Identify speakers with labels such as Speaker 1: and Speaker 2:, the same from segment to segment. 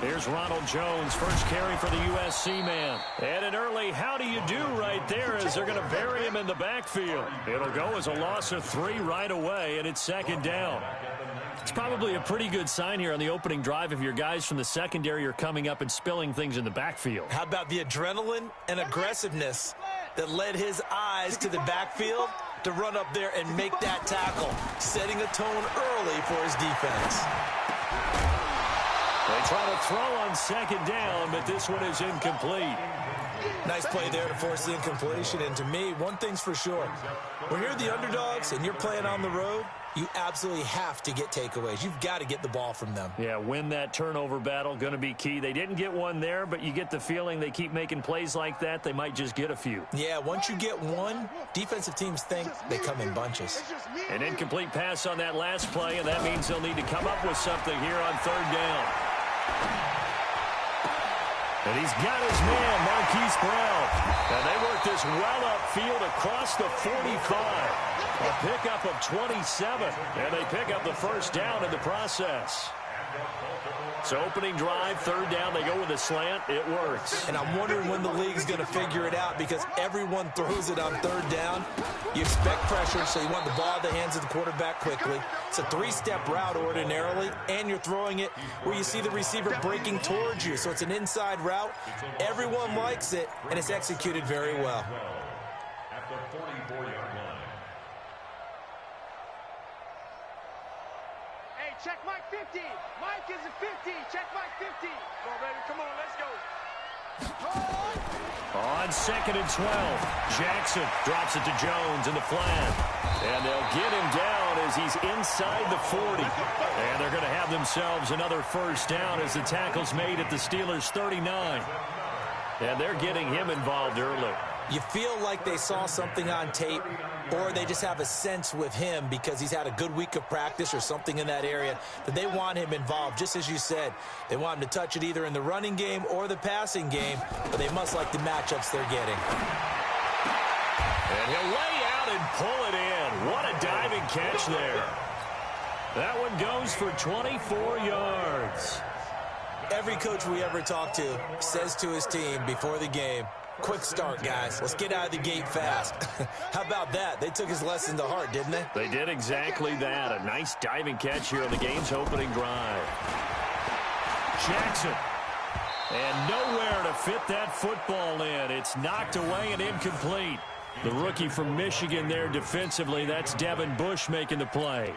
Speaker 1: Here's Ronald Jones, first carry for the USC man. And an early how do you do right there as they're going to bury him in the backfield. It'll go as a loss of 3 right away, and it's second down. It's probably a pretty good sign here on the opening drive if your guys from the secondary are coming up and spilling things in the backfield.
Speaker 2: How about the adrenaline and aggressiveness that led his eyes to the backfield to run up there and make that tackle, setting a tone early for his defense.
Speaker 1: They try to throw on second down, but this one is incomplete.
Speaker 2: Nice play there to force the incompletion. And to me, one thing's for sure. When you're the underdogs and you're playing on the road, you absolutely have to get takeaways. You've got to get the ball from them.
Speaker 1: Yeah, win that turnover battle, going to be key. They didn't get one there, but you get the feeling they keep making plays like that, they might just get a few.
Speaker 2: Yeah, once you get one, defensive teams think they come in bunches.
Speaker 1: An incomplete pass on that last play, and that means they'll need to come up with something here on third down. And he's got his man, Marquise Brown. And they work this well upfield across the 45. A pickup of 27. And they pick up the first down in the process. So opening drive, third down, they go with a slant. It works.
Speaker 2: And I'm wondering when the league's going to figure it out because everyone throws it on third down. You expect pressure, so you want the ball in the hands of the quarterback quickly. It's a 3-step route ordinarily, and you're throwing it where you see the receiver breaking towards you. So it's an inside route. Everyone likes it, and it's executed very well.
Speaker 3: At the 44-yard line.
Speaker 4: Hey, check Mike 50. Mike is a 50. Check Mike 50. Come on, baby. Come on, let's go.
Speaker 1: On second and 12, Jackson drops it to Jones in the flat. And they'll get him down as he's inside the 40. And they're going to have themselves another first down as the tackle's made at the Steelers' 39. And they're getting him involved early.
Speaker 2: You feel like they saw something on tape, or they just have a sense with him because he's had a good week of practice or something in that area that they want him involved. Just as you said, they want him to touch it either in the running game or the passing game, but they must like the matchups they're getting.
Speaker 1: And he'll lay out and pull it in. What a diving catch there. That one goes for 24 yards.
Speaker 2: Every coach we ever talk to says to his team before the game, quick start, guys. Let's get out of the gate fast. How about that? They took his lesson to heart, didn't they?
Speaker 1: They did exactly that. A nice diving catch here on the game's opening drive. Jackson. And nowhere to fit that football in. It's knocked away and incomplete. The rookie from Michigan there defensively. That's Devin Bush making the play.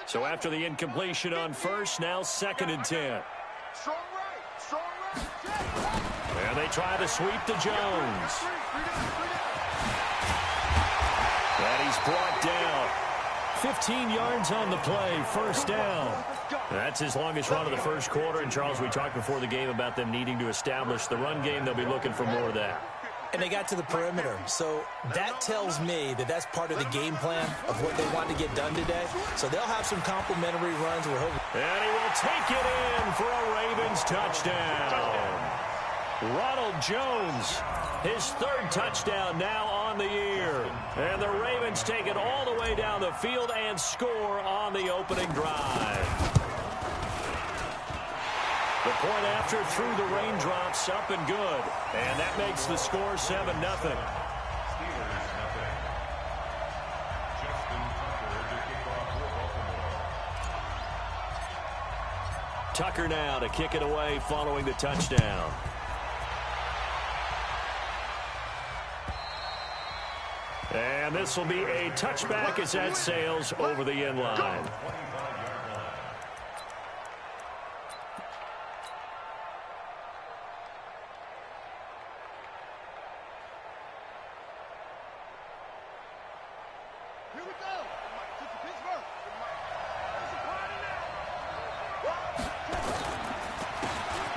Speaker 1: So after the incompletion on first, now second and 10. And they try to sweep to Jones. And he's brought down. 15 yards on the play, first down. That's his longest run of the first quarter. And, Charles, we talked before the game about them needing to establish the run game. They'll be looking for more of that.
Speaker 2: And they got to the perimeter. So that tells me that that's part of the game plan of what they want to get done today. So they'll have some complimentary runs. We're hoping.
Speaker 1: And he will take it in for a Ravens touchdown. Ronald Jones, his third touchdown now on the year. And the Ravens take it all the way down the field and score on the opening drive. The point after through the raindrops, up and good. And that makes the score 7-0. Tucker now to kick it away following the touchdown. And this will be a touchback as that sails over the end line.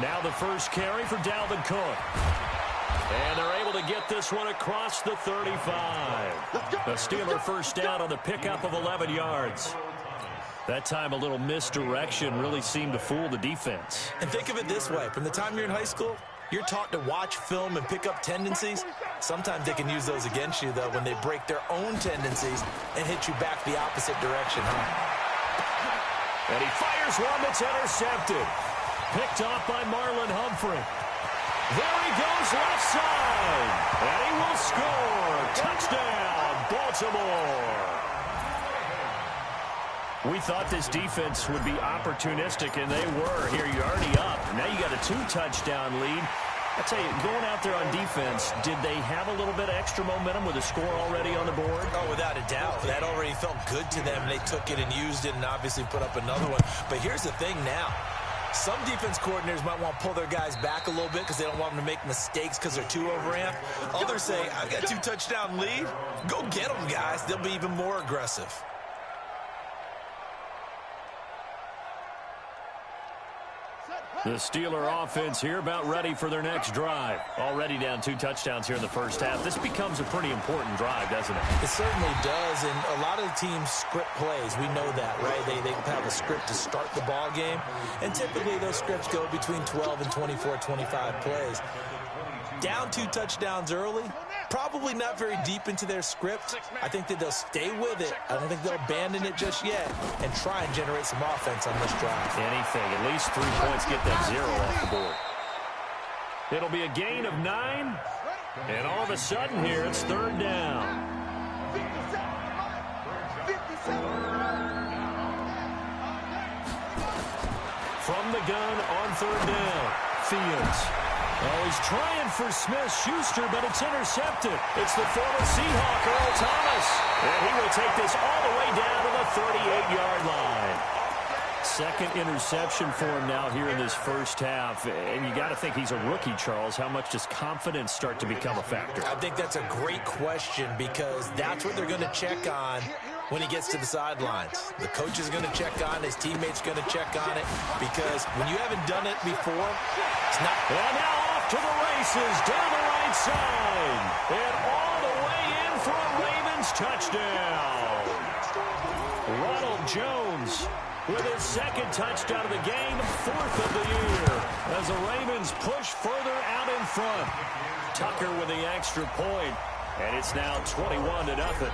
Speaker 1: Now the first carry for Dalvin Cook. And they're able to get this one across the 35. The Steeler first down on the pickup of 11 yards. That time a little misdirection really seemed to fool the defense.
Speaker 2: And think of it this way. From the time you're in high school, you're taught to watch film and pick up tendencies. Sometimes they can use those against you, though, when they break their own tendencies and hit you back the opposite direction,
Speaker 1: And he fires one that's intercepted. Picked off by Marlon Humphrey. There he goes left side. And he will score. Touchdown, Baltimore. We thought this defense would be opportunistic, and they were. Here, you're already up. Now you got a 2-touchdown lead. I tell you, going out there on defense, did they have a little bit of extra momentum with a score already on the board?
Speaker 2: Oh, without a doubt. That already felt good to them. They took it and used it and obviously put up another one. But here's the thing now. Some defense coordinators might want to pull their guys back a little bit because they don't want them to make mistakes because they're too overamped. Others say, I've got a 2-touchdown lead. Go get them, guys. They'll be even more aggressive.
Speaker 1: The Steeler offense here about ready for their next drive. Already down 2 touchdowns here in the first half. This becomes a pretty important drive, doesn't it?
Speaker 2: It certainly does, and a lot of the teams script plays. We know that, right? They have a script to start the ball game, and typically those scripts go between 12 and 24, 25 plays. Down 2 touchdowns early, probably not very deep into their script. I think that they'll stay with it. I don't think they'll abandon it just yet and try and generate some offense on this drive.
Speaker 1: Anything. At least 3 points, get that 0 off the board. It'll be a gain of 9. And all of a sudden here, it's 3rd down. From the gun on 3rd down, Fields. Oh, he's trying for Smith-Schuster, but it's intercepted. It's the former Seahawk, Earl Thomas. And he will take this all the way down to the 38-yard line. Second interception for him now here in this first half. And you got to think he's a rookie, Charles. How much does confidence start to become a factor?
Speaker 2: I think that's a great question because that's what they're going to check on when he gets to the sidelines. The coach is going to check on, his teammates going to check on it, because when you haven't done it before, it's not.
Speaker 1: And now off to the races, down the right side, and all the way in for a Ravens touchdown. Ronald Jones with his 2nd touchdown of the game, 4th of the year, as the Ravens push further out in front. Tucker with the extra point, and it's now 21-0.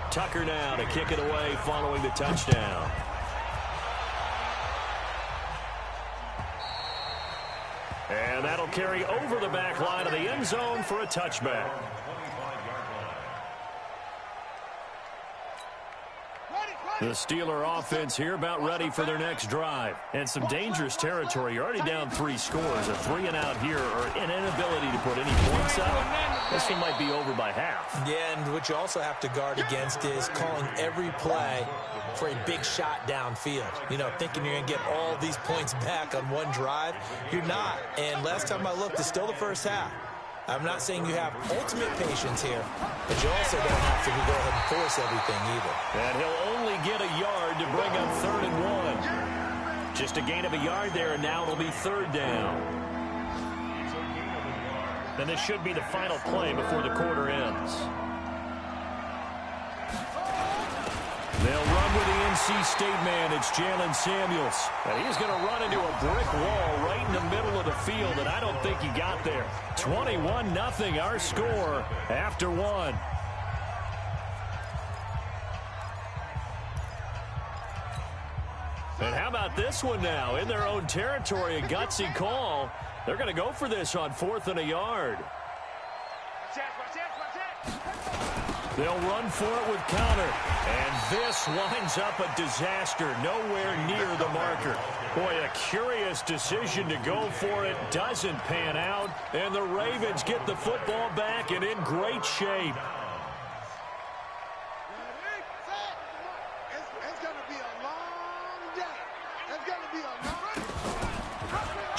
Speaker 1: Tucker now to kick it away following the touchdown. And that'll carry over the back line of the end zone for a touchback. The Steeler offense here about ready for their next drive. And some dangerous territory. You're already down 3 scores. A 3-and-out here, or an inability to put any points up. This one might be over by half.
Speaker 2: Yeah, and what you also have to guard against is calling every play for a big shot downfield. You know, thinking you're going to get all these points back on one drive. You're not. And last time I looked, it's still the first half. I'm not saying you have ultimate patience here, but you also don't have to go ahead and force everything either.
Speaker 1: And he'll only get a yard to bring up 3rd and 1. Just a gain of a yard there, and now it'll be 3rd down. And this should be the final play before the quarter ends. They'll run with the NC State man. It's Jalen Samuels. And he's going to run into a brick wall right in the middle of the field, and I don't think he got there. 21-0, our score after 1. And how about this one now? In their own territory, a gutsy call. They're going to go for this on 4th and a yard. They'll run for it with Counter. And this winds up a disaster. Nowhere near the marker. Boy, a curious decision to go for it. Doesn't pan out. And the Ravens get the football back and in great shape.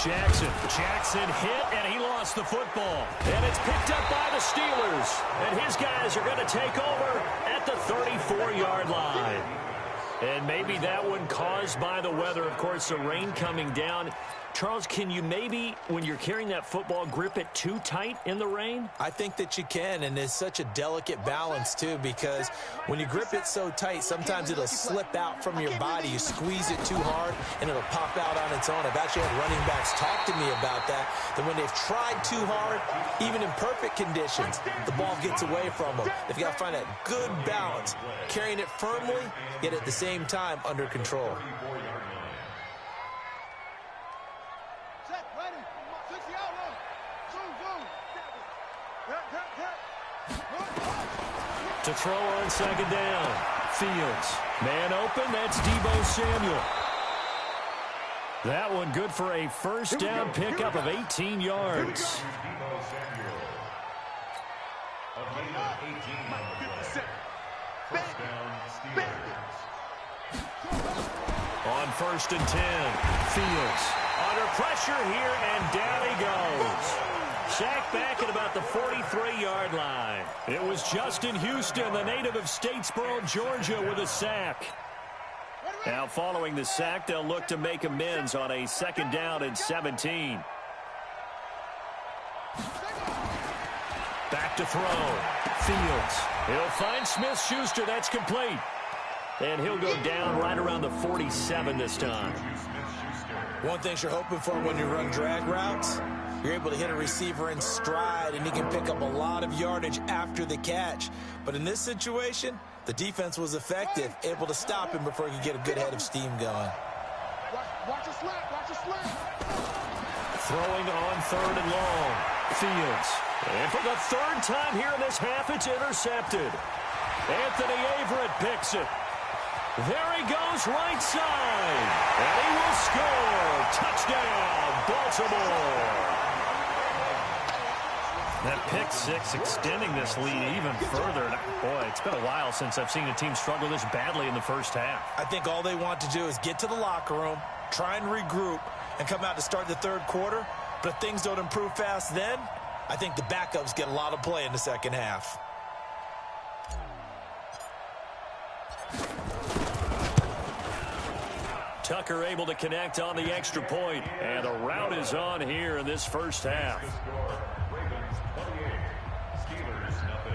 Speaker 1: Jackson hit, and he lost the football. And it's picked up by the Steelers. And his guys are going to take over at the 34-yard line. And maybe that one caused by the weather. Of course, the rain coming down. Charles, can you maybe, when you're carrying that football, grip it too tight in the rain?
Speaker 2: I think that you can, and it's such a delicate balance, too, because when you grip it so tight, sometimes it'll slip out from your body. You squeeze it too hard, and it'll pop out on its own. I've actually had running backs talk to me about that when they've tried too hard, even in perfect conditions, the ball gets away from them. They've got to find that good balance, carrying it firmly, yet at the same time under control.
Speaker 1: To throw on second down. Fields. Man open, that's Deebo Samuel. That one good for a first down pickup of 18 yards. On 1st and 10. Fields. Under pressure here, and down he goes. Sacked back at about the 43-yard line. It was Justin Houston, the native of Statesboro, Georgia, with a sack. Now following the sack, they'll look to make amends on a 2nd down and 17. Back to throw. Fields. He'll find Smith-Schuster. That's complete. And he'll go down right around the 47 this time.
Speaker 2: One thing you're hoping for when you run drag routes, you're able to hit a receiver in stride, and he can pick up a lot of yardage after the catch. But in this situation, the defense was effective, able to stop him before he could get a good head of steam going.
Speaker 4: Watch your slap, watch your slap.
Speaker 1: Throwing on 3rd and long. Fields. And for the 3rd time here in this half, it's intercepted. Anthony Averett picks it. There he goes, right side. And he will score. Touchdown, Baltimore. That pick six extending this lead even further. Boy, it's been a while since I've seen a team struggle this badly in the first half.
Speaker 2: I think all they want to do is get to the locker room, try and regroup, and come out to start the 3rd quarter. But if things don't improve fast then, I think the backups get a lot of play in the 2nd half.
Speaker 1: Tucker able to connect on the extra point. And the route is on here in this first half.
Speaker 3: Ravens 28, Steelers nothing.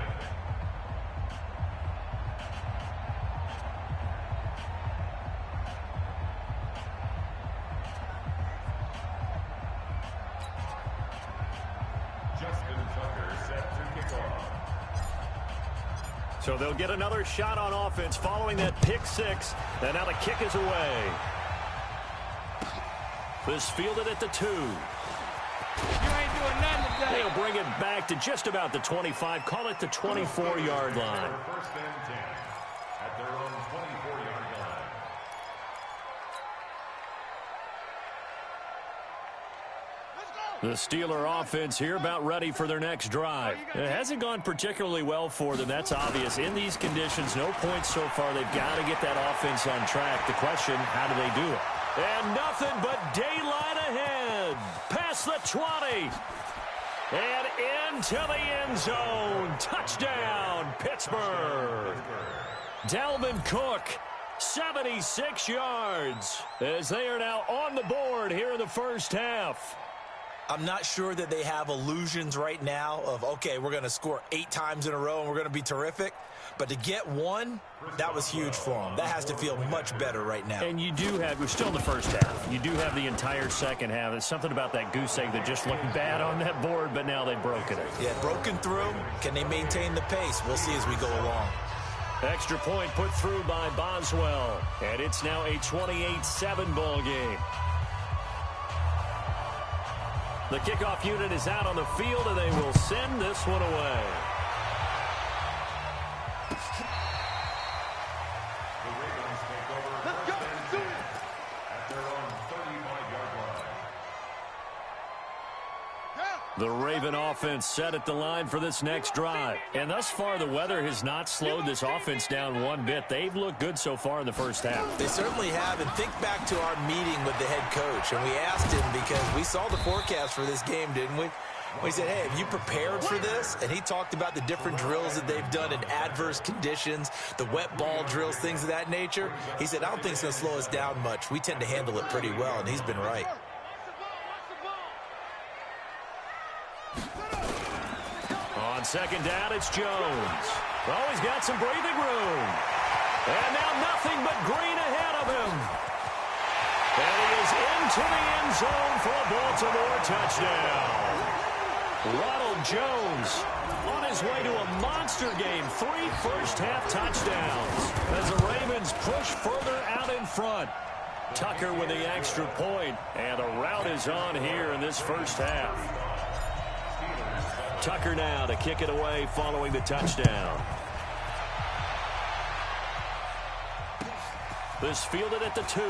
Speaker 3: Justin Tucker set to kick off.
Speaker 1: So they'll get another shot on offense following that pick six. And now the kick is away. This fielded at the 2.
Speaker 4: You ain't doing nothing today.
Speaker 1: They'll bring it back to just about the 25. Call it the 24-yard line.
Speaker 3: 1st and 10 at their own 24-yard line.
Speaker 1: The Steeler offense here about ready for their next drive. It hasn't gone particularly well for them. That's obvious. In these conditions, no points so far. They've got to get that offense on track. The question, how do they do it? And nothing but daylight ahead. Past the 20. And into the end zone. Touchdown, Pittsburgh. Dalvin Cook, 76 yards, as they are now on the board here in the first half.
Speaker 2: I'm not sure that they have illusions right now of, okay, we're going to score 8 times in a row and we're going to be terrific. But to get one, that was huge for them. That has to feel much better right now.
Speaker 1: And you do have, we're still in the first half. You do have the entire second half. There's something about that goose egg that just looked bad on that board, but now they've broken it.
Speaker 2: Yeah, broken through. Can they maintain the pace? We'll see as we go along.
Speaker 1: Extra point put through by Boswell. And it's now a 28-7 ball game. The kickoff unit is out on the field, and they will send this one away.
Speaker 3: The Ravens take over 1st and 10 at their own 35-yard line.
Speaker 1: The Raven offense set at the line for this next drive. And thus far, the weather has not slowed this offense down one bit. They've looked good so far in the first half.
Speaker 2: They certainly have. And think back to our meeting with the head coach. And we asked him, because we saw the forecast for this game, didn't we? We said, hey, have you prepared for this? And he talked about the different drills that they've done in adverse conditions, the wet ball drills, things of that nature. He said, I don't think it's going to slow us down much. We tend to handle it pretty well, and he's been right.
Speaker 1: On second down, it's Jones. Oh, he's got some breathing room. And now nothing but green ahead of him. And he is into the end zone for a Baltimore touchdown. Ronald Jones on his way to a monster game. 3 first-half touchdowns as the Ravens push further out in front. Tucker with the extra point, and the route is on here in this first half. Tucker now to kick it away following the touchdown. This fielded at the 2.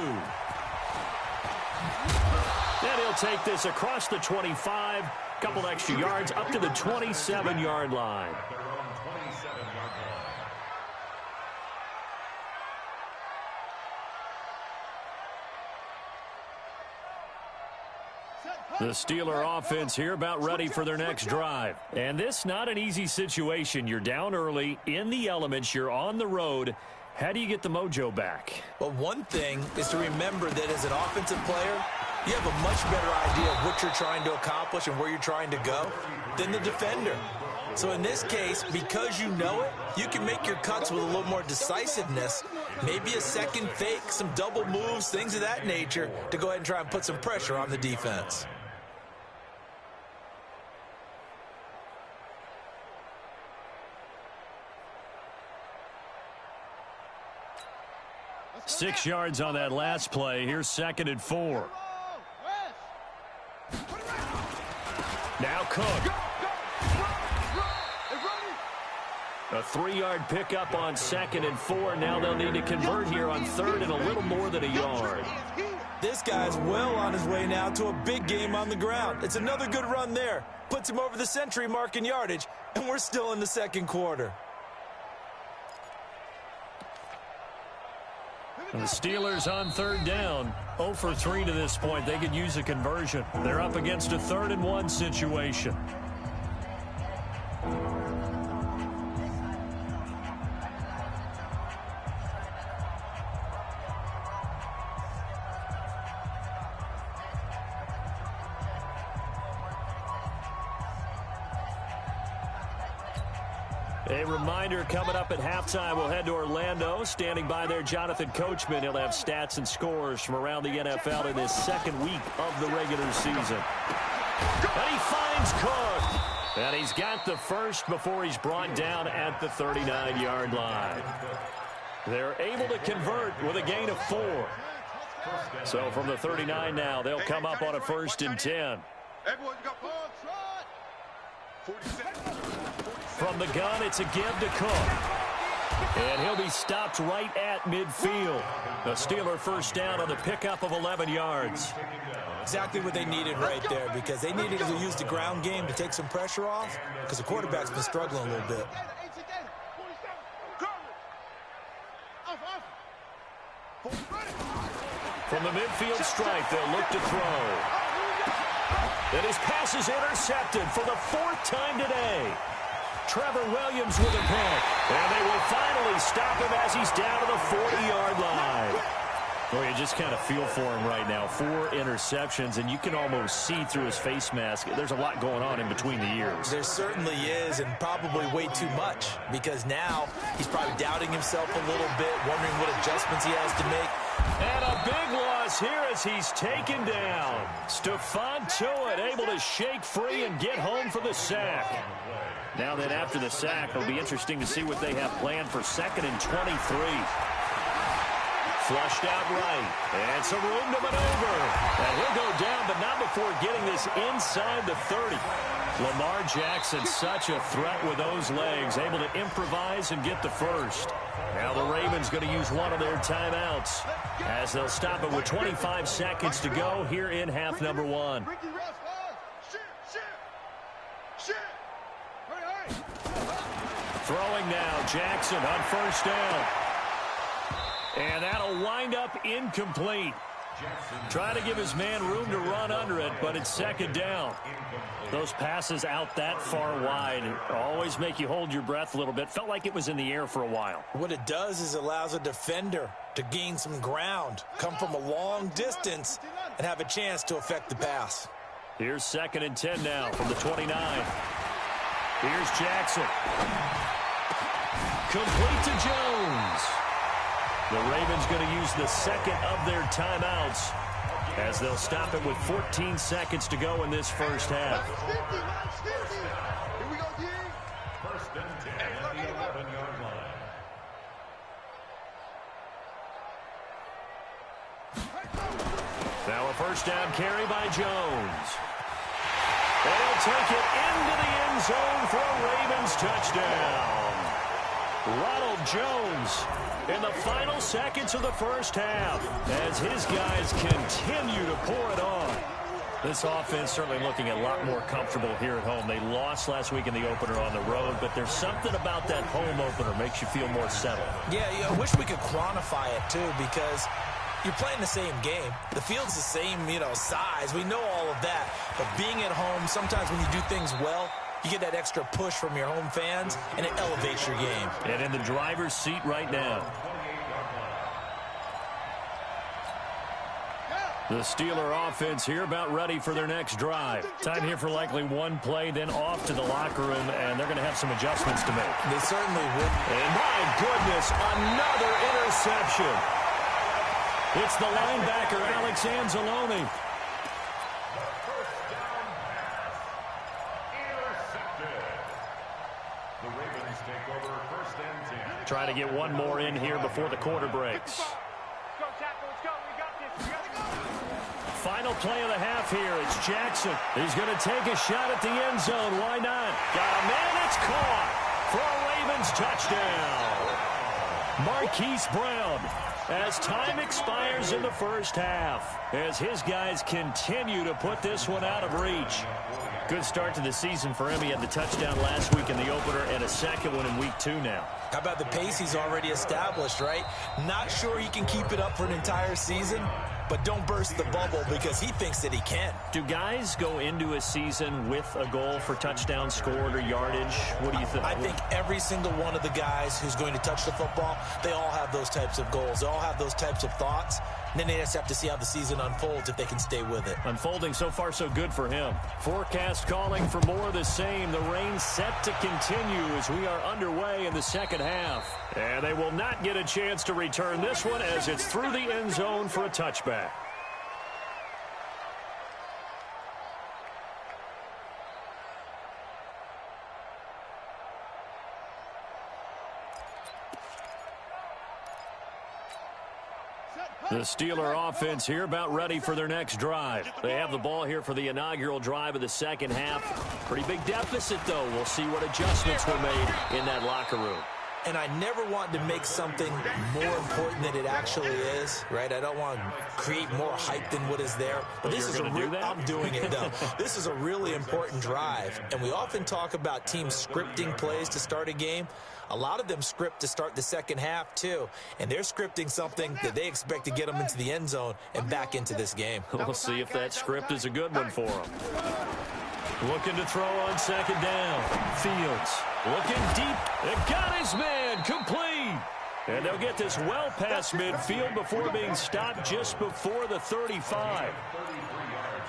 Speaker 1: And he'll take this across the 25. Couple extra yards up to the 27-yard line. The Steeler offense here about ready for their next drive. And this not an easy situation. You're down early, in the elements, you're on the road. How do you get the mojo back?
Speaker 2: Well, one thing is to remember that as an offensive player, you have a much better idea of what you're trying to accomplish and where you're trying to go than the defender. So in this case, because you know it, you can make your cuts with a little more decisiveness, maybe a second fake, some double moves, things of that nature, to go ahead and try and put some pressure on the defense.
Speaker 1: Six yards on that last play. Here's 2nd and 4. Now Cook. A 3-yard pickup on 2nd and 4. Now they'll need to convert here on 3rd and a little more than a yard.
Speaker 2: This guy's well on his way now to a big game on the ground. It's another good run there. Puts him over the century mark in yardage, and we're still in the second quarter.
Speaker 1: And the Steelers on 3rd down. 0 for 3 to this point. They could use a conversion. They're up against a 3rd and 1 situation. A reminder coming up at halftime, we'll head to Orlando. Standing by there, Jonathan Coachman. He'll have stats and scores from around the NFL in this second week of the regular season. And he finds Cook. And he's got the first before he's brought down at the 39-yard line. They're able to convert with a gain of 4. So from the 39 now, they'll come up on a 1st and 10. From the gun, it's a give to Cook. And he'll be stopped right at midfield. The Steeler first down on the pickup of 11 yards.
Speaker 2: Exactly what they needed right there, because they needed to use the ground game to take some pressure off, because the quarterback's been struggling a little bit.
Speaker 1: From the midfield stripe, they'll look to throw. And his pass is intercepted for the 4th time today. Trevor Williams with a pick. And they will finally stop him as he's down to the 40-yard line. Well, you just kind of feel for him right now. 4 interceptions, and you can almost see through his face mask. There's a lot going on in between the ears.
Speaker 2: There certainly is, and probably way too much, because now he's probably doubting himself a little bit, wondering what adjustments he has to make.
Speaker 1: And a big loss here as he's taken down. Stephon Tuitt able to shake free and get home for the sack. Now then, after the sack, it'll be interesting to see what they have planned for 2nd and 23. Flushed out right, and some room to maneuver. And he'll go down, but not before getting this inside the 30. Lamar Jackson, such a threat with those legs, able to improvise and get the first. Now the Ravens going to use one of their timeouts as they'll stop it with 25 seconds to go here in half number 1. Throwing now, Jackson on first down. And that'll wind up incomplete. Trying to give his man room to run under it, but it's 2nd down. Those passes out that far wide always make you hold your breath a little bit. Felt like it was in the air for a while.
Speaker 2: What it does is allows a defender to gain some ground, come from a long distance, and have a chance to affect the pass.
Speaker 1: Here's 2nd and 10 now from the 29. Here's Jackson. Complete to Jones. The Ravens going to use the second of their timeouts as they'll stop it with 14 seconds to go in this first half.
Speaker 3: Here we go, D. First and 10 at the 11-yard line.
Speaker 1: Now a first down carry by Jones. And he'll take it into the end zone for a Ravens touchdown. Ronald Jones in the final seconds of the first half as his guys continue to pour it on. This offense certainly looking a lot more comfortable here at home. They lost last week in the opener on the road, but there's something about that home opener makes you feel more settled.
Speaker 2: Yeah, I wish we could quantify it, too, because you're playing the same game. The field's the same, size. We know all of that. But being at home, sometimes when you do things well, you get that extra push from your home fans, and it elevates your game.
Speaker 1: And in the driver's seat right now. The Steeler offense here about ready for their next drive. Time here for likely one play, then off to the locker room, and they're going to have some adjustments to make.
Speaker 2: They certainly would.
Speaker 1: And my goodness, another interception. It's the linebacker, Alex Anzalone.
Speaker 3: The Ravens take over 1st and 10.
Speaker 1: Trying to get one more in here before the quarter breaks.
Speaker 4: Go, tackle, let's go. We got this. We gotta go.
Speaker 1: Final play of the half here. It's Jackson. He's going to take a shot at the end zone. Why not? Got a man. It's caught for a Ravens touchdown. Marquise Brown as time expires in the first half as his guys continue to put this one out of reach. Good start to the season for him. He had the touchdown last week in the opener and a second one in week 2 now.
Speaker 2: How about the pace he's already established, right? Not sure he can keep it up for an entire season, but don't burst the bubble because he thinks that he can.
Speaker 1: Do guys go into a season with a goal for touchdown scored or yardage? What do you think?
Speaker 2: I think every single one of the guys who's going to touch the football, they all have those types of goals. They all have those types of thoughts. And then they just have to see how the season unfolds if they can stay with it.
Speaker 1: Unfolding so far so good for him. Forecast calling for more of the same. The rain set to continue as we are underway in the second half. And they will not get a chance to return this one as it's through the end zone for a touchback. The Steeler offense here about ready for their next drive. They have the ball here for the inaugural drive of the second half. Pretty big deficit, though. We'll see what adjustments were made in that locker room.
Speaker 2: And I never want to make something more important than it actually is, right? I don't want to create more hype than what is there. But this is a real, I'm doing it, though. This is a really important drive. And we often talk about teams scripting plays to start a game. A lot of them script to start the second half, too. And they're scripting something that they expect to get them into the end zone and back into this game.
Speaker 1: We'll see if that script is a good one for them. Looking to throw on second down. Fields looking deep. And got his man complete. And they'll get this well past midfield before being stopped just before the 35.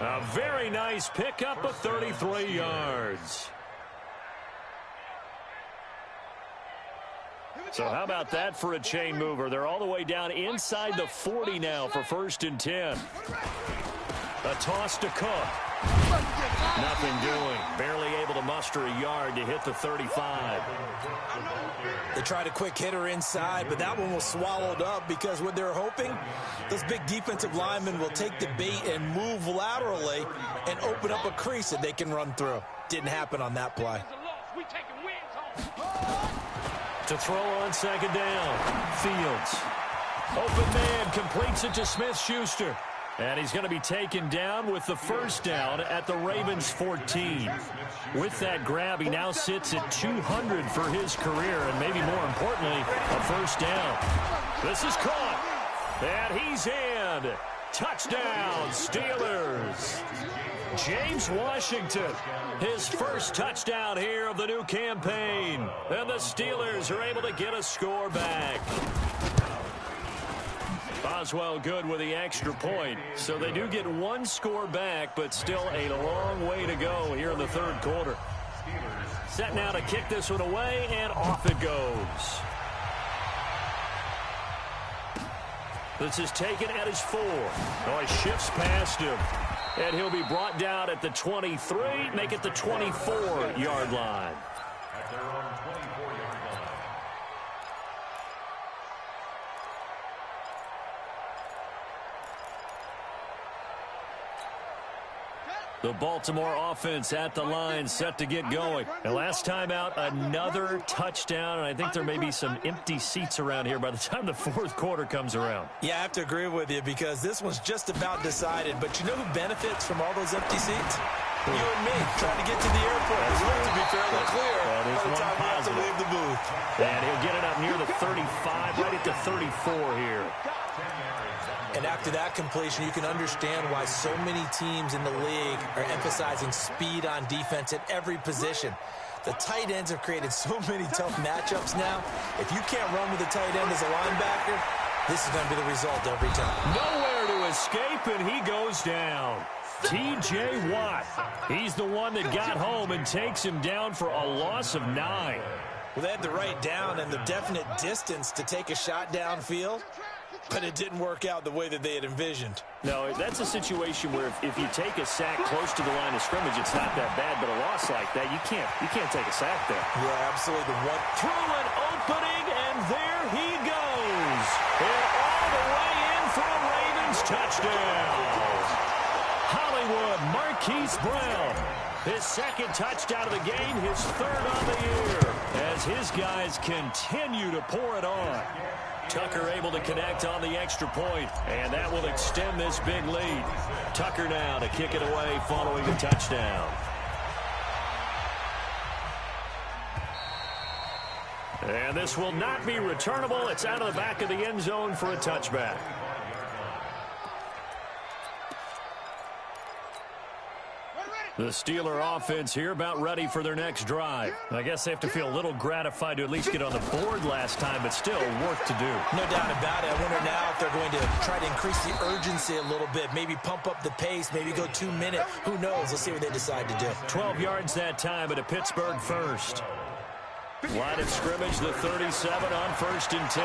Speaker 1: A very nice pickup of 33 yards. So how about that for a chain mover? They're all the way down inside the 40 now for 1st and 10. A toss to Cook. Nothing doing. Barely able to muster a yard to hit the 35.
Speaker 2: They tried a quick hitter inside, but that one was swallowed up because what they're hoping, those big defensive linemen will take the bait and move laterally and open up a crease that they can run through. Didn't happen on that play.
Speaker 1: To throw on second down. Fields. Open man completes it to Smith-Schuster. And he's going to be taken down with the first down at the Ravens 14. With that grab, he now sits at 200 for his career, and maybe more importantly, a first down. This is caught, and he's in. Touchdown, Steelers. James Washington, his first touchdown here of the new campaign. And the Steelers are able to get a score back. Boswell good with the extra point. So they do get one score back, but still a long way to go here in the third quarter. Set now to kick this one away, and off it goes. This is taken at his 4. Oh, he shifts past him. And he'll be brought down at the 23, make it the 24-yard line.
Speaker 3: At their own 24-yard line.
Speaker 1: The Baltimore offense at the line, set to get going. And last time out, another touchdown, and I think there may be some empty seats around here by the time the fourth quarter comes around.
Speaker 2: Yeah, I have to agree with you because this one's just about decided. But you know who benefits from all those empty seats? You and me, trying to get to the airport. The road to be fairly clear
Speaker 1: That is
Speaker 2: by the time we have to
Speaker 1: positive.
Speaker 2: leave the booth.
Speaker 1: And he'll get it up near the 35, right at the 34 here.
Speaker 2: And after that completion, you can understand why so many teams in the league are emphasizing speed on defense at every position. The tight ends have created so many tough matchups now. If you can't run with a tight end as a linebacker, this is going to be the result every time.
Speaker 1: Nowhere to escape, and he goes down. T.J. Watt. He's the one that got home and takes him down for a loss of 9.
Speaker 2: Well, they had the right down and the definite distance to take a shot downfield, but it didn't work out the way that they had envisioned.
Speaker 1: No, that's a situation where if you take a sack close to the line of scrimmage, it's not that bad, but a loss like that, you can't take a sack there.
Speaker 2: Yeah, absolutely.
Speaker 1: Through an opening, and there he goes. And all the way in for a Ravens touchdown. Hollywood Marquise Brown. His second touchdown of the game, his third on the year, as his guys continue to pour it on. Tucker able to connect on the extra point, and that will extend this big lead. Tucker now to kick it away following the touchdown. And this will not be returnable. It's out of the back of the end zone for a touchback. The Steeler offense here about ready for their next drive. I guess they have to feel a little gratified to at least get on the board last time, but still work to do.
Speaker 2: No doubt about it. I wonder now if they're going to try to increase the urgency a little bit, maybe pump up the pace, maybe go 2 minute. Who knows? Let's see what they decide to do.
Speaker 1: 12 yards that time at a Pittsburgh first. Line of scrimmage, the 37 on 1st and 10.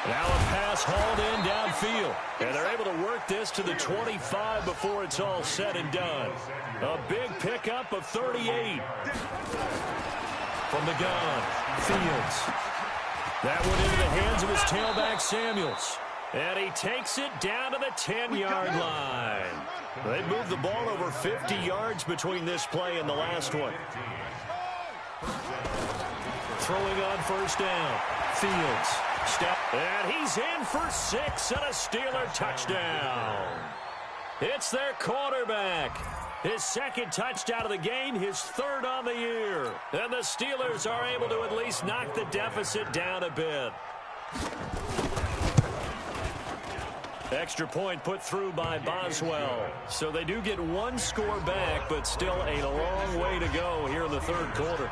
Speaker 1: Now a pass hauled in downfield. And they're able to work this to the 25 before it's all said and done. A big pickup of 38. From the gun, Fields. That one into the hands of his tailback, Samuels. And he takes it down to the 10-yard line. They moved the ball over 50 yards between this play and the last one. Throwing on 1st down, Fields. Step, and he's in for 6 and a Steeler touchdown. It's their quarterback. His second touchdown of the game, his third on the year. And the Steelers are able to at least knock the deficit down a bit. Extra point put through by Boswell. So they do get one score back, but still a long way to go here in the third quarter.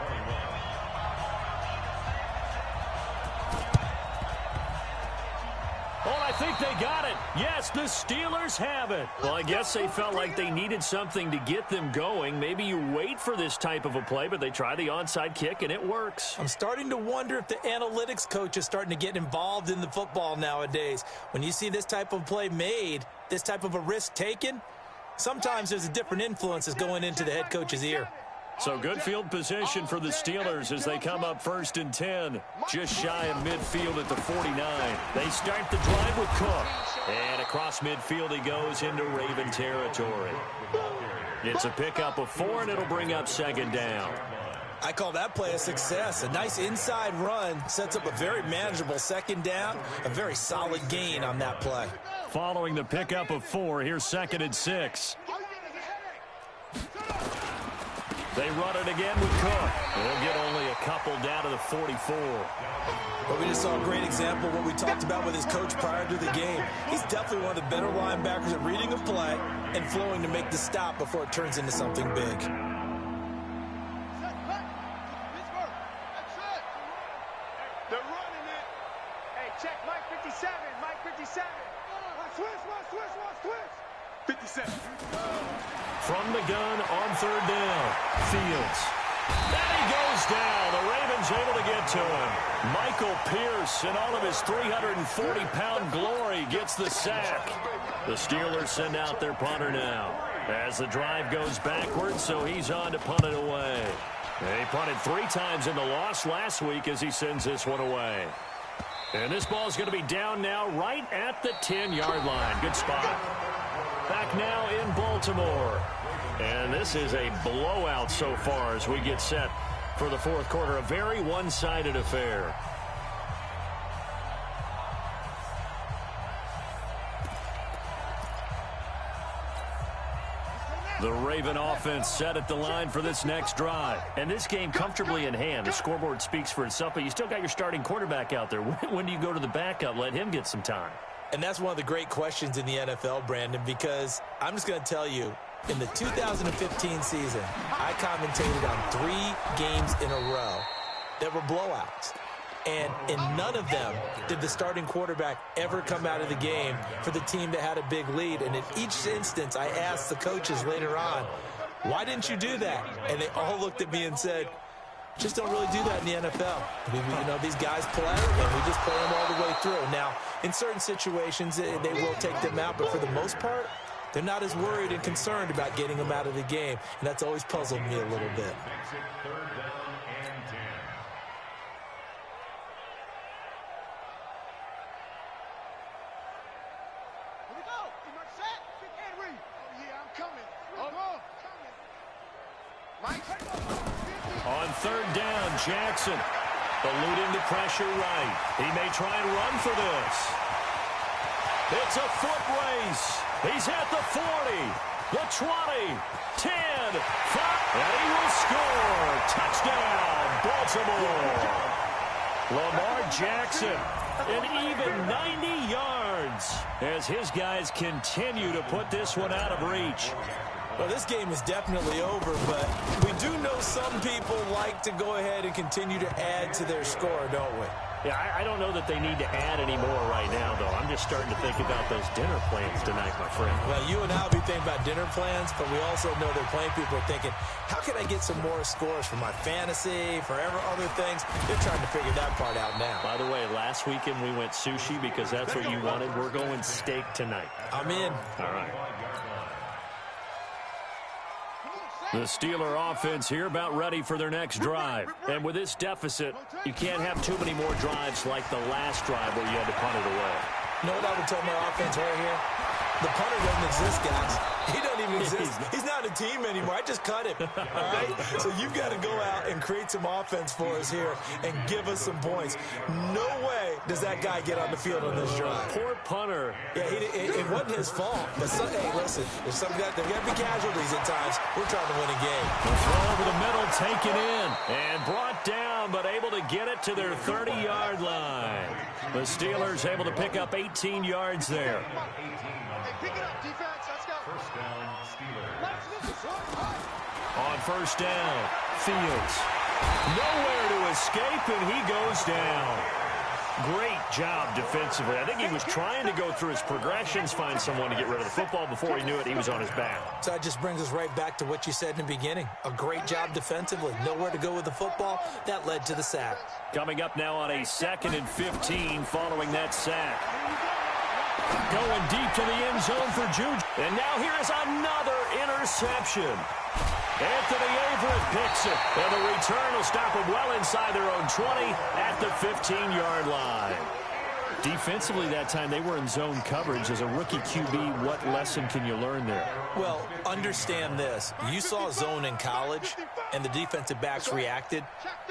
Speaker 1: Oh, I think they got it. Yes, the Steelers have it. Well, I guess they felt like they needed something to get them going. Maybe you wait for this type of a play, but they try the onside kick, and it works.
Speaker 2: I'm starting to wonder if the analytics coach is starting to get involved in the football nowadays. When you see this type of play made, this type of a risk taken, sometimes there's a different influence that's going into the head coach's ear.
Speaker 1: So good field position for the Steelers as they come up 1st and 10. Just shy of midfield at the 49. They start the drive with Cook. And across midfield he goes into Raven territory. It's a pickup of 4, and it'll bring up 2nd down.
Speaker 2: I call that play a success. A nice inside run sets up a very manageable 2nd down. A very solid gain on that play.
Speaker 1: Following the pickup of 4, here's 2nd and 6. They run it again with Cook. They'll get only a couple down to the 44.
Speaker 2: Well, we just saw a great example of what we talked about with his coach prior to the game. He's definitely one of the better linebackers at reading a play and flowing to make the stop before it turns into something big.
Speaker 4: They're running it. Hey, check
Speaker 1: From the gun on third down, Fields. And he goes down. The Ravens able to get to him. Michael Pierce, in all of his 340-pound glory, gets the sack. The Steelers send out their punter now as the drive goes backwards, so he's on to punt it away. He punted 3 times in the loss last week as he sends this one away. And this ball is going to be down now right at the 10-yard line. Good spot. Back now in Baltimore. And this is a blowout so far as we get set for the fourth quarter. A very one-sided affair. The Raven offense set at the line for this next drive. And this game comfortably in hand. The scoreboard speaks for itself, but you still got your starting quarterback out there. When do you go to the backup? Let him get some time.
Speaker 2: And that's one of the great questions in the NFL, Brandon, because I'm just going to tell you, in the 2015 season, I commentated on 3 games in a row that were blowouts. And in none of them did the starting quarterback ever come out of the game for the team that had a big lead. And in each instance, I asked the coaches later on, why didn't you do that? And they all looked at me and said, just don't really do that in the NFL. You know, these guys play, and we just play them all the way through. Now, in certain situations, they will take them out, but for the most part, they're not as worried and concerned about getting them out of the game. And that's always puzzled me a little bit.
Speaker 1: On third down, Jackson eluding the pressure right. He may try and run for this. It's a foot race. He's at the 40, the 20, 10, 5, and he will score. Touchdown, Baltimore. Lamar Jackson, an even 90 yards as his guys continue to put this one out of reach.
Speaker 2: Well, this game is definitely over, but we do know some people like to go ahead and continue to add to their score, don't we?
Speaker 1: Yeah, I don't know that they need to add any more right now, though. I'm just starting to think about those dinner plans tonight, my friend.
Speaker 2: Well, you and I will be thinking about dinner plans, but we also know that plenty of people are thinking, how can I get some more scores for my fantasy, for other things? They're trying to figure that part out now.
Speaker 1: By the way, last weekend we went sushi because that's what you wanted. We're going steak tonight.
Speaker 2: I'm in.
Speaker 1: All right. The Steeler offense here about ready for their next drive. And with this deficit, you can't have too many more drives like the last drive where you had to punt it away.
Speaker 2: You know what I would tell my offense right here? The punter doesn't exist, guys. He doesn't even exist. He's not a team anymore. I just cut him. All right? So you've got to go out and create some offense for us here and give us some points. No way does that guy get on the field on this drive.
Speaker 1: Poor punter.
Speaker 2: Yeah, it wasn't his fault. But hey, listen, there's there got to be casualties at times. We're trying to win a game.
Speaker 1: The throw over the middle, taken in, and brought down, but able to get it to their 30-yard line. The Steelers able to pick up 18 yards there.
Speaker 4: Pick it up, defense. Let's go.
Speaker 3: First down, Steelers.
Speaker 1: On first down, Fields. Nowhere to escape, and he goes down. Great job defensively. I think he was trying to go through his progressions, find someone to get rid of the football. Before he knew it, he was on his back.
Speaker 2: So that just brings us right back to what you said in the beginning. A great job defensively. Nowhere to go with the football. That led to the sack.
Speaker 1: Coming up now on a 2nd and 15 following that sack. Going deep to the end zone for Juju. And now here is another interception. Anthony Averett picks it. And the return will stop them well inside their own 20 at the 15-yard line. Defensively that time, they were in zone coverage. As a rookie QB, what lesson can you learn there?
Speaker 2: Well, understand this. You saw zone in college, and the defensive backs reacted,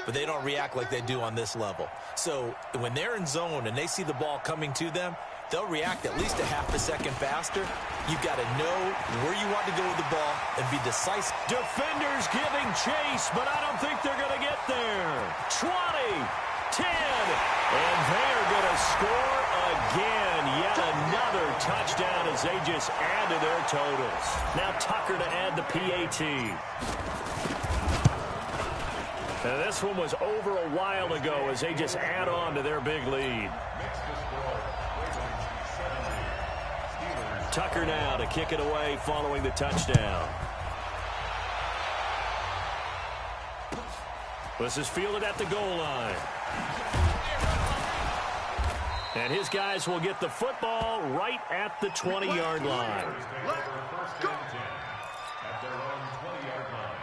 Speaker 2: but they don't react like they do on this level. So when they're in zone and they see the ball coming to them, they'll react at least a half a second faster. You've got to know where you want to go with the ball and be decisive.
Speaker 1: Defenders giving chase, but I don't think they're going to get there. 20, 10, and they're going to score again. Yet another touchdown as they just add to their totals. Now Tucker to add the PAT. Now this one was over a while ago as they just add on to their big lead. Tucker now to kick it away following the touchdown. This is fielded at the goal line. And his guys will get the football right at the 20-yard line.
Speaker 3: First and 10 at their own 20-yard line.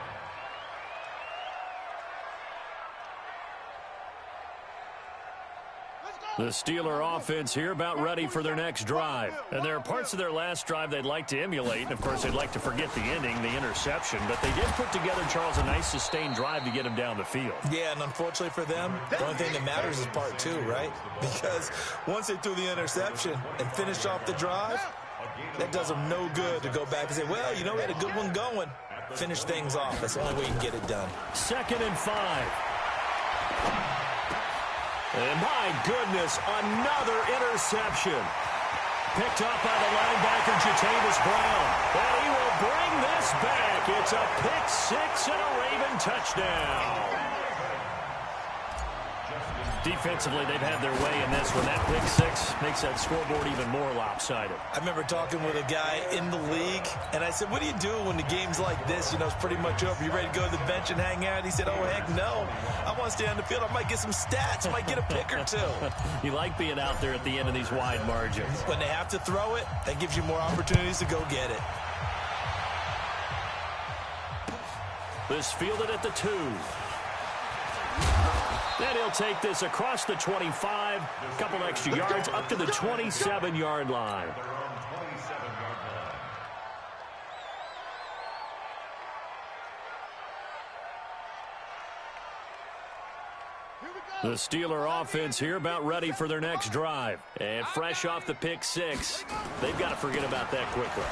Speaker 1: The Steeler offense here about ready for their next drive. And there are parts of their last drive they'd like to emulate. And, of course, they'd like to forget the ending, the interception. But they did put together, Charles, a nice sustained drive to get him down the field.
Speaker 2: Yeah, and unfortunately for them, the only thing that matters is part two, right? Because once they threw the interception and finished off the drive, that does them no good to go back and say, well, you know, we had a good one going. Finish things off. That's the only way you can get it done.
Speaker 1: 2nd and 5. And my goodness, another interception. Picked up by the linebacker, Jatavis Brown. And he will bring this back. It's a pick six and a Raven touchdown. Defensively, they've had their way in this one. That pick six makes that scoreboard even more lopsided.
Speaker 2: I remember talking with a guy in the league, and I said, what do you do when the game's like this? You know, it's pretty much over. You ready to go to the bench and hang out? He said, oh, heck no. I want to stay on the field. I might get some stats. I might get a pick or two.
Speaker 1: You like being out there at the end of these wide margins.
Speaker 2: When they have to throw it, that gives you more opportunities to go get it.
Speaker 1: This fielded at the 2. Then he'll take this across the 25, a couple extra yards, up to the 27-yard line. The Steeler offense here about ready for their next drive. And fresh off the pick six, they've got to forget about that quickly.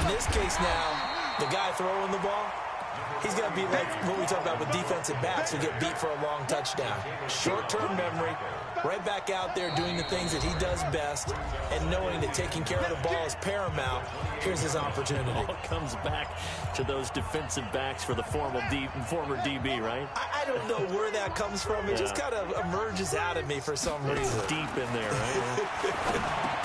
Speaker 2: In this case now, the guy throwing the ball, he's got to be like what we talk about with defensive backs who get beat for a long touchdown. Short-term memory, right back out there doing the things that he does best, and knowing that taking care of the ball is paramount. Here's his opportunity.
Speaker 1: It all comes back to those defensive backs for the former DB, right?
Speaker 2: I don't know where that comes from. It just kind of emerges out of me for some reason.
Speaker 1: It's deep in there, right?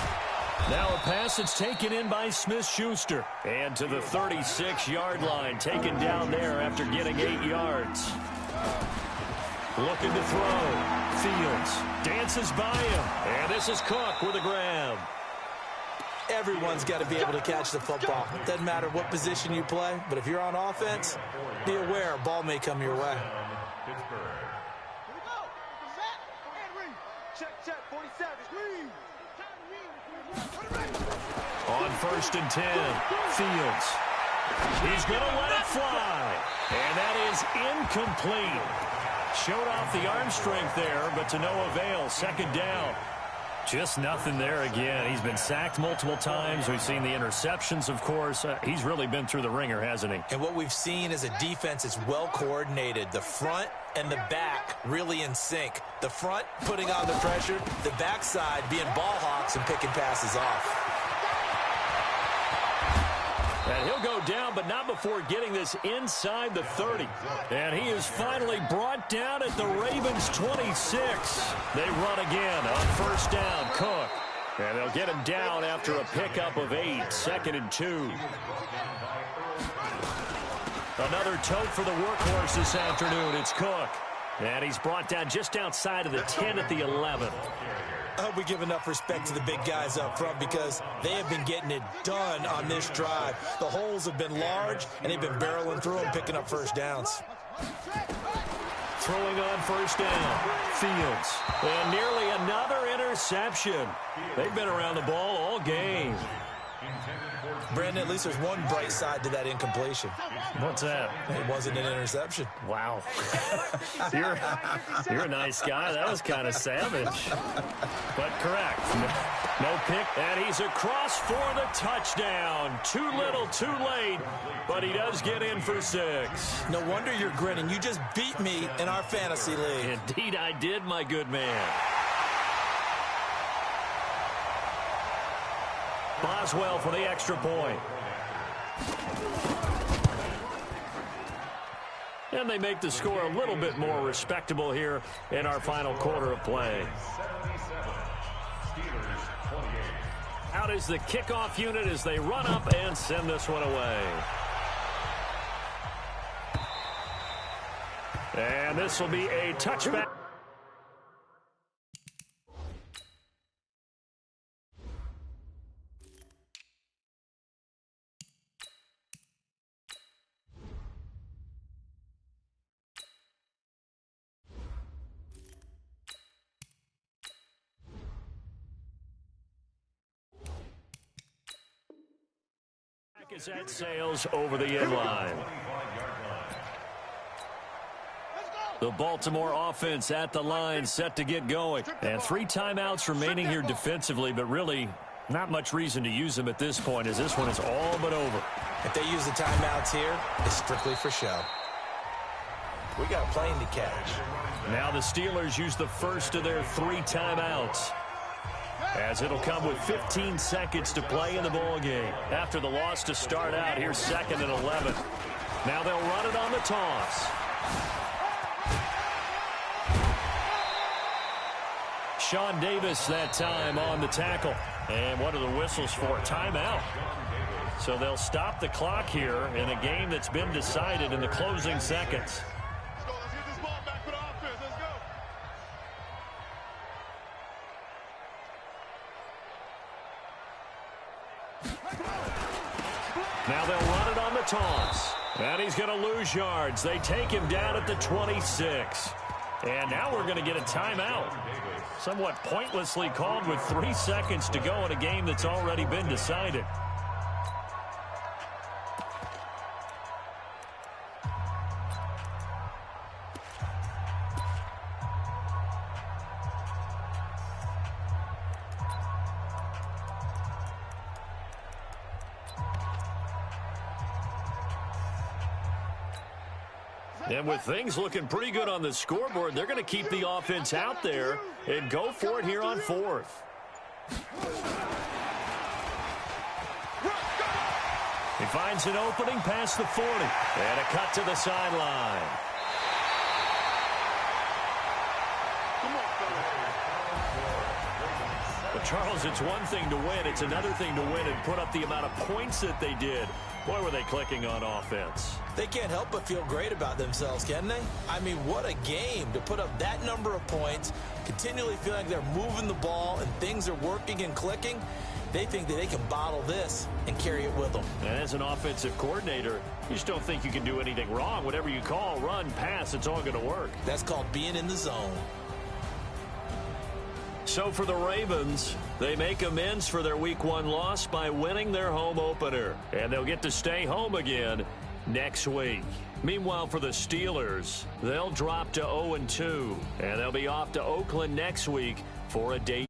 Speaker 1: Now a pass that's taken in by Smith-Schuster. And to the 36-yard line, taken down there after getting 8 yards. Looking to throw. Fields dances by him. And this is Cook with a grab.
Speaker 2: Everyone's got to be able to catch the football. Doesn't matter what position you play, but if you're on offense, be aware a ball may come your way.
Speaker 4: Check, 47.
Speaker 1: On 1st and 10, Fields. He's going to let it fly. And that is incomplete. Showed off the arm strength there, but to no avail. 2nd down. Just nothing there again. He's been sacked multiple times. We've seen the interceptions, of course. He's really been through the ringer, hasn't he?
Speaker 2: And what we've seen is a defense that's well coordinated. The front and the back really in sync. The front putting on the pressure, the backside being ball hawks and picking passes off.
Speaker 1: And he'll go down, but not before getting this inside the 30. And he is finally brought down at the Ravens' 26. They run again on 1st down, Cook. And they'll get him down after a pickup of 8, 2nd and 2. Another tote for the workhorse this afternoon. It's Cook. And he's brought down just outside of the 10 at the 11.
Speaker 2: I hope we give enough respect to the big guys up front because they have been getting it done on this drive. The holes have been large, and they've been barreling through them, picking up 1st downs.
Speaker 1: Throwing on 1st down, Fields. And nearly another interception. They've been around the ball all game.
Speaker 2: Brandon, at least there's one bright side to that incompletion.
Speaker 1: What's that?
Speaker 2: It wasn't an interception.
Speaker 1: Wow. You're a nice guy. That was kind of savage. But correct. No pick. And he's across for the touchdown. Too little, too late. But he does get in for 6.
Speaker 2: No wonder you're grinning. You just beat me in our fantasy league.
Speaker 1: Indeed I did, my good man. Boswell for the extra point. And they make the score a little bit more respectable here in our final quarter of play. Out out is the kickoff unit as they run up and send this one away. And this will be a touchback. Is that sails over the end line. The Baltimore offense at the line, set to get going. And 3 timeouts remaining here defensively, but really not much reason to use them at this point as this one is all but over.
Speaker 2: If they use the timeouts here, it's strictly for show. We got a plane to catch.
Speaker 1: Now the Steelers use the first of their 3 timeouts, as it'll come with 15 seconds to play in the ball game. After the loss to start out, here's 2nd and 11. Now they'll run it on the toss. Sean Davis that time on the tackle. And what are the whistles for? Timeout. So they'll stop the clock here in a game that's been decided in the closing seconds. Now they'll run it on the toss. And he's going to lose yards. They take him down at the 26. And now we're going to get a timeout. Somewhat pointlessly called with 3 seconds to go in a game that's already been decided. And with things looking pretty good on the scoreboard, they're going to keep the offense out there and go for it here on 4th. He finds an opening past the 40. And a cut to the sideline. But Charles, it's one thing to win. It's another thing to win and put up the amount of points that they did. Boy, were they clicking on offense.
Speaker 2: They can't help but feel great about themselves, can they? I mean, what a game to put up that number of points, continually feeling like they're moving the ball and things are working and clicking. They think that they can bottle this and carry it with them.
Speaker 1: And as an offensive coordinator, you just don't think you can do anything wrong. Whatever you call, run, pass, it's all going to work.
Speaker 2: That's called being in the zone.
Speaker 1: So for the Ravens, they make amends for their Week 1 loss by winning their home opener. And they'll get to stay home again next week. Meanwhile, for the Steelers, they'll drop to 0-2. And they'll be off to Oakland next week for a date.